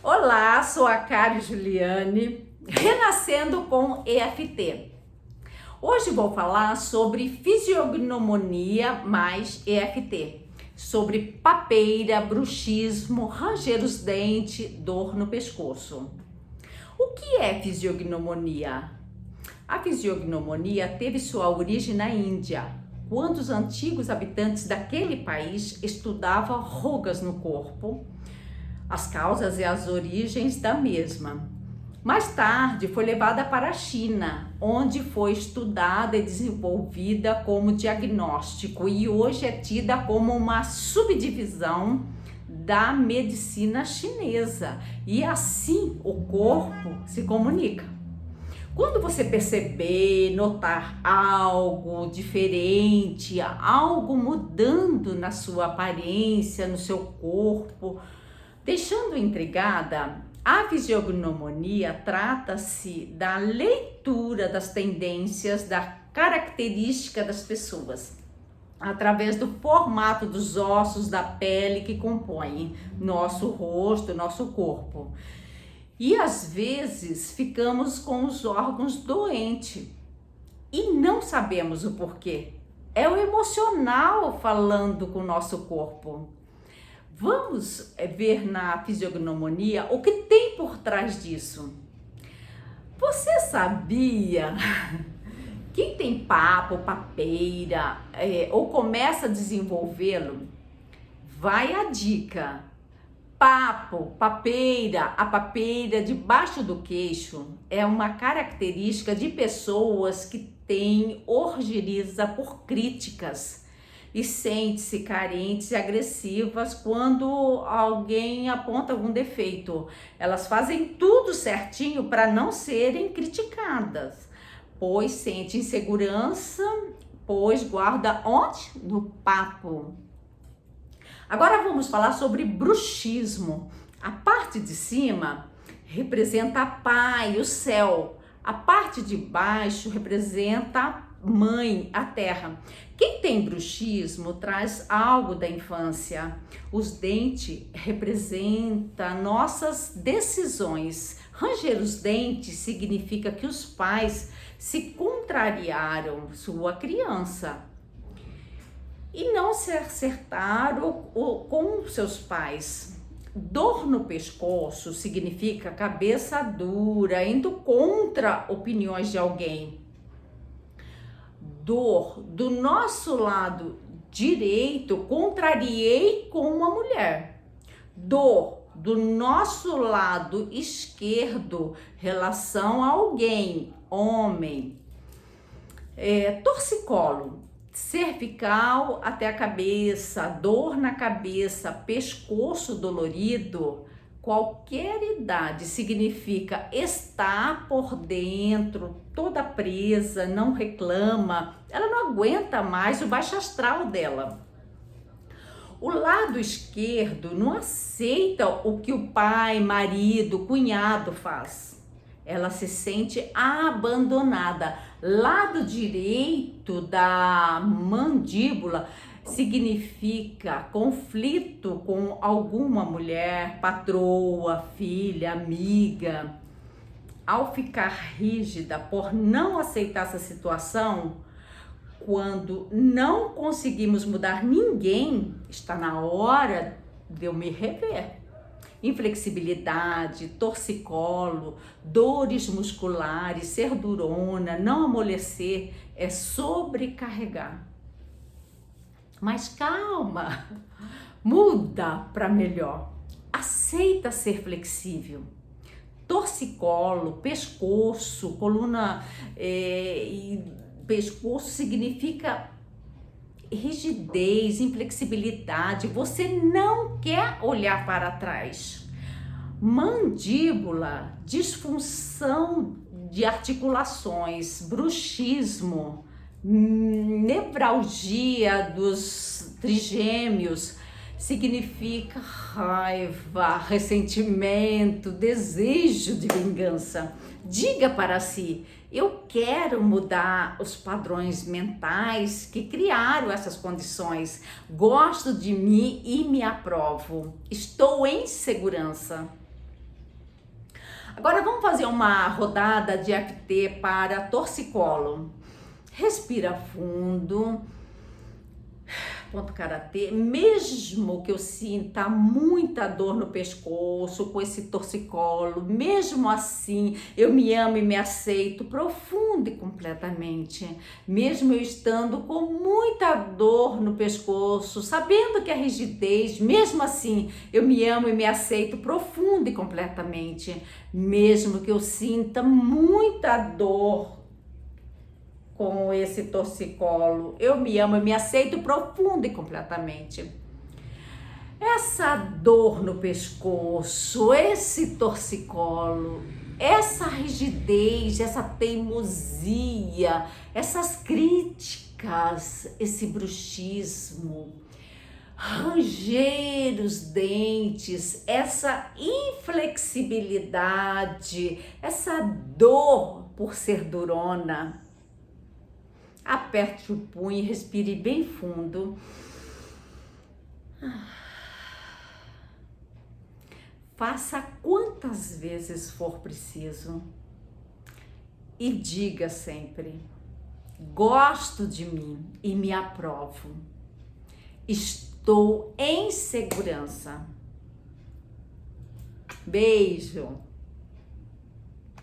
Olá, sou a Kari Juliane, renascendo com EFT. Hoje vou falar sobre fisiognomonia mais EFT, sobre papeira, bruxismo, ranger os dentes, dor no pescoço. O que é fisiognomonia? A fisiognomonia teve sua origem na Índia, quando os antigos habitantes daquele país estudavam rugas no corpo, as causas e as origens da mesma. Mais tarde foi levada para a China, onde foi estudada e desenvolvida como diagnóstico e hoje é tida como uma subdivisão da medicina chinesa. E assim o corpo se comunica. Quando você perceber, notar algo diferente, algo mudando na sua aparência, no seu corpo, deixando intrigada, a fisiognomonia trata-se da leitura das tendências, da característica das pessoas, através do formato dos ossos da pele que compõem nosso rosto, nosso corpo. E às vezes ficamos com os órgãos doentes e não sabemos o porquê. É o emocional falando com o nosso corpo. Vamos ver na fisiognomonia o que tem por trás disso. Você sabia? Quem tem papo, papeira, ou começa a desenvolvê-lo, vai a dica. Papo, papeira, a papeira debaixo do queixo é uma característica de pessoas que têm ojeriza por críticas e sente-se carentes e agressivas quando alguém aponta algum defeito. Elas fazem tudo certinho para não serem criticadas, pois sente insegurança, pois guarda onde? No papo. Agora vamos falar sobre bruxismo. A parte de cima representa a pai, o céu. A parte de baixo representa a mãe, a terra. Quem tem bruxismo traz algo da infância. Os dentes representam nossas decisões. Ranger os dentes significa que os pais se contrariaram sua criança e não se acertaram com seus pais. Dor no pescoço significa cabeça dura, indo contra opiniões de alguém. Dor do nosso lado direito, contrariei com uma mulher. Dor do nosso lado esquerdo, relação a alguém, homem. Torcicolo, cervical até a cabeça, dor na cabeça, pescoço dolorido. Qualquer idade significa estar por dentro, toda presa, não reclama, ela não aguenta mais o baixo astral dela. O lado esquerdo não aceita o que o pai, marido, cunhado faz. Ela se sente abandonada. Lado direito da mandíbula significa conflito com alguma mulher, patroa, filha, amiga. Ao ficar rígida por não aceitar essa situação, quando não conseguimos mudar ninguém, está na hora de eu me rever. Inflexibilidade, torcicolo, dores musculares, ser durona, não amolecer, é sobrecarregar. Mas calma, muda para melhor, aceita ser flexível. Torcicolo, pescoço, coluna e pescoço significa rigidez, inflexibilidade, você não quer olhar para trás. Mandíbula, disfunção de articulações, bruxismo, nevralgia dos trigêmeos, significa raiva, ressentimento, desejo de vingança. Diga para si: eu quero mudar os padrões mentais que criaram essas condições. Gosto de mim e me aprovo. Estou em segurança. Agora vamos fazer uma rodada de EFT para torcicolo. Respira fundo. Ponto karatê. Mesmo que eu sinta muita dor no pescoço com esse torcicolo, mesmo assim eu me amo e me aceito profundo e completamente. Mesmo eu estando com muita dor no pescoço, sabendo que é rigidez, mesmo assim eu me amo e me aceito profundo e completamente. Mesmo que eu sinta muita dor com esse torcicolo, eu me amo e me aceito profundo e completamente. Essa dor no pescoço, esse torcicolo, essa rigidez, essa teimosia, essas críticas, esse bruxismo, ranger os dentes, essa inflexibilidade, essa dor por ser durona. Aperte o punho e respire bem fundo. Faça quantas vezes for preciso. E diga sempre: gosto de mim e me aprovo. Estou em segurança. Beijo!